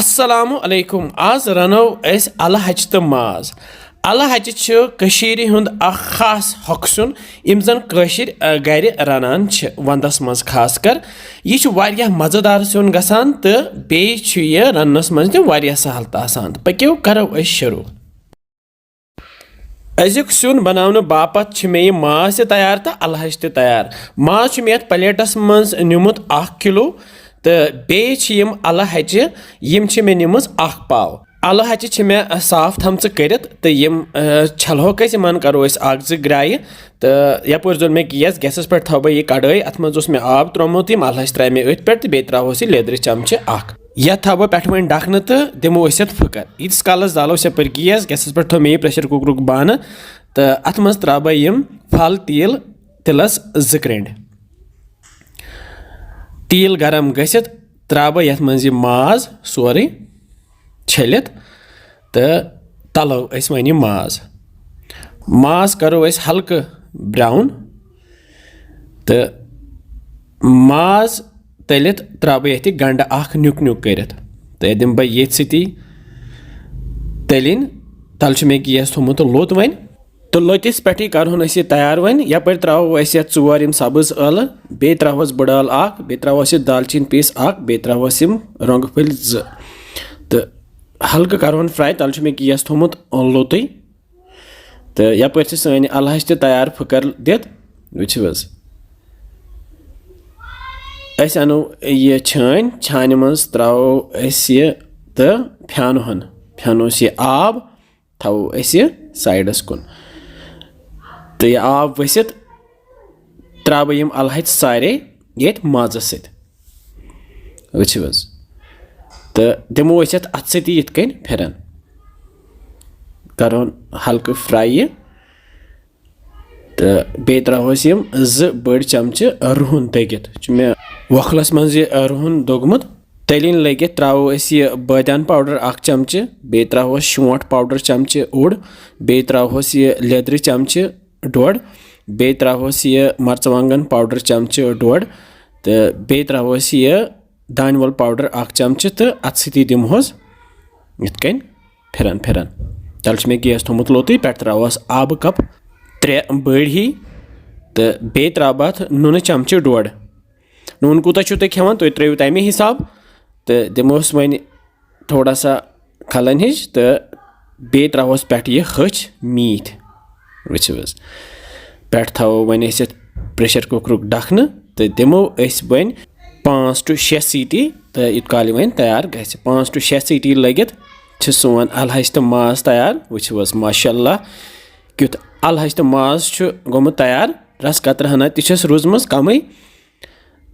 السلام علیکم آز رنو أسۍ الہچ تہٕ ماز الہچ چھُ کٔشیٖرِ ہُنٛد اکھ خاص ہۄکھٕ سیُن یِم زن کٲشِر گرِ رنان چھِ ونٛدس منٛز خاص کر یہِ چھُ واریاہ مزٕدار سیُن گژھان تہٕ بیٚیہِ چھُ یہِ رننس منٛز تہِ واریاہ سہل تہٕ آسان پٔکِو کرو أسۍ شروٗع أزیُک سیُن بناونہٕ باپتھ چھِ مےٚ یہِ ماز تہِ تیار تہٕ الہچ تہِ تیار ماز چھُ مےٚ یتھ پلیٹس منٛز نیُمُت 1 کِلوٗ تہٕ بیٚیہِ چھِ یِم الہچہِ یِم چھِ مےٚ نِمٕژ 1 پاو الہچہِ چھِ مےٚ صاف تھمژٕ کٔرِتھ تہٕ یِم چھلہوکھ أسۍ یِمن کرو أسۍ 1-2 گرایہِ تہٕ یپٲرۍ زون مےٚ گیسس پٮ۪ٹھ تھاو بہٕ یہِ کڑٲے اتھ منٛز اوس مےٚ آب ترومُت یِم الہچہِ ترٛایہِ مےٚ أتھۍ پٮ۪ٹھ تہٕ بیٚیہِ تراوہوس یہِ لیدرِ چمچہِ 1 یتھ تھاو بہٕ پٮ۪ٹھٕ وۄنۍ ڈکھنہٕ تہٕ دِمو أسۍ یتھ پھٕکر ییٖتِس کالس زالو أسۍ یپٲرۍ گیسس پٮ۪ٹھ تھوٚو مےٚ یہِ پریشر کُکرُک بانہٕ تہٕ اتھ منٛز تراو بہٕ یِم پھل تیٖل تِلس 2 کرٛنٛڈ تیٖل گرم گٔژھِتھ تراو بہٕ یتھ منٛز یہِ ماز سورُے چھٔلِتھ تہٕ تلو أسۍ وۄنۍ یہِ ماز کرو أسۍ ہلکہٕ براوُن تہٕ ماز تٔلِتھ تراو بہٕ یتھ گنڈٕ 1 نیُک نیُک کٔرِتھ تہٕ دِمہٕ بہٕ ییٚتھۍ سۭتی تٔلِنۍ تلہٕ چھُ مےٚ گیس تھوٚمُت لوٚت وۄنۍ تہٕ لوٚتِس پٮ۪ٹھٕے کرہون أسۍ یہِ تیار وۄنۍ یپٲرۍ تراوو أسۍ یتھ 4 یِم سبٕز ٲلہٕ بیٚیہِ تراوہوس بٕڑ ٲل 1 بیٚیہِ تراوہوس یہِ دالچیٖن پیٖس 1 بیٚیہِ تراوہوس یِم رۄنٛگہٕ پھٔلۍ 2 تہٕ ہلکہٕ کرہون فراے تلہٕ چھُ مےٚ گیس تھوٚمُت لوٚتُے تہٕ یپٲرۍ چھِ سٲنۍ الہچ تہِ تیار پھٕکر دِتھ وٕچھِو حظ أسۍ انو یہِ چھانہِ منٛز تراوو أسۍ یہِ تہٕ پھیانوس یہِ آب تھاوو أسۍ یہِ سایڈس کُن تہٕ یہِ آب ؤسِتھ تراو بہٕ یِم الہچہِ سارے ییٚتھۍ مازس سۭتۍ وٕچھِو حظ تہٕ دِمو أسۍ یتھ اتھٕ سۭتی یِتھ کٔنۍ پھِرن کرہون ہلکہٕ فراے یہِ تہٕ بیٚیہِ تراوہوس یِم 2 بٔڑۍ چمچہٕ رُہُن دٔگِتھ چھُ مےٚ وۄکھلس منٛز یہِ رُہُن دوٚگمُت تٔلِنۍ لٔگِتھ تراوو أسۍ یہِ بٲدیان پاوڈر 1 چمچہٕ بیٚیہِ تراوہوس شونٛٹھ پاوڈر چمچہٕ اوٚڑ بیٚیہِ تراوہوس یہِ لیدرِ چمچہٕ 1.5 بیٚیہِ تراوہوس یہِ مرژٕوانٛگن پاوڈر چمچہٕ 1.5 تہٕ بیٚیہِ تراوہوس یہِ دانہِ وول پاوڈر 1 چمچہٕ تہٕ اتھ سۭتی دِمہوس یِتھ کٔنۍ پھِرن تلہٕ چھُ مےٚ گیس تھوٚمُت لوٚتُے پٮ۪ٹھٕ تراوہوس آبہٕ کپ 3 بٔڑۍ ہی تہٕ بیٚیہِ تراو بہٕ اتھ نوٗنہٕ چمچہٕ 1.5 نوٗن کوٗتاہ چھُو تُہۍ کھٮ۪وان تُہۍ ترٲیِو تمے حساب تہٕ دِمہوس وۄنۍ تھوڑا سا کھلن ہِش تہٕ بیٚیہِ تراوہوس پٮ۪ٹھٕ یہِ ۂچھ میٖتھۍ وٕچھِو حظ پٮ۪ٹھٕ تھاوو وۄنۍ أسۍ یتھ پریشر کُکرُک ڈکھنہٕ تہٕ دِمو أسۍ وۄنۍ 5 to 6 سیٖٹی تہٕ یوٗت کالہِ یہِ وۄنۍ تیار گژھِ 5 to 6 سیٖٹی لٔگِتھ چھِ سون الہچ تہٕ ماز تیار وٕچھِو حظ ماشاء اللہ کیُتھ الہچ تہٕ ماز چھُ گوٚمُت تیار رس قطرٕ ہنا تہِ چھس روٗزمٕژ کمٕے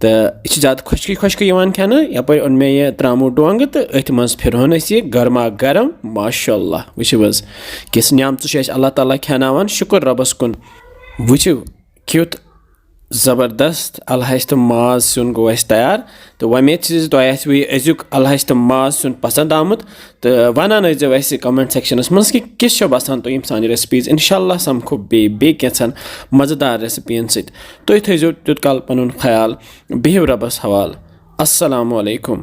تہٕ یہِ چھِ زیادٕ خۄشکی یِوان کھٮ۪نہٕ یپٲرۍ اوٚن مےٚ یہِ ترٛاموٗ ڈۄنٛگہٕ تہٕ أتھۍ منٛز پھِرہون أسۍ یہِ گرما گرم ماشاء اللہ وٕچھِو حظ کِژھ نعمژٕ چھُ اَسہِ اللہ تعالیٰ کھٮ۪ناوان شُکُر رۄبس کُن وٕچھِو کیُتھ زبردست الہچ تہٕ ماز سیُن گوٚو اَسہِ تیار تہٕ وۄمید چھِ زِ تۄہہِ آسِوٕ یہِ أزیُک الہچ تہٕ ماز سیُن پسنٛد آمُت تہٕ ونان ٲسۍزیو اَسہِ کمنٹ سیکشنس منٛز کہِ کِژھ چھو باسان تۄہہِ یِم سانہِ ریسپیٖز انشاء اللہ سمکھو بیٚیہِ کینٛژھن مزٕدار ریسپین سۭتۍ تُہۍ تھٲیزیو تیُتھ کال پنُن خیال بِہِو رۄبس حوالہٕ السلام علیکم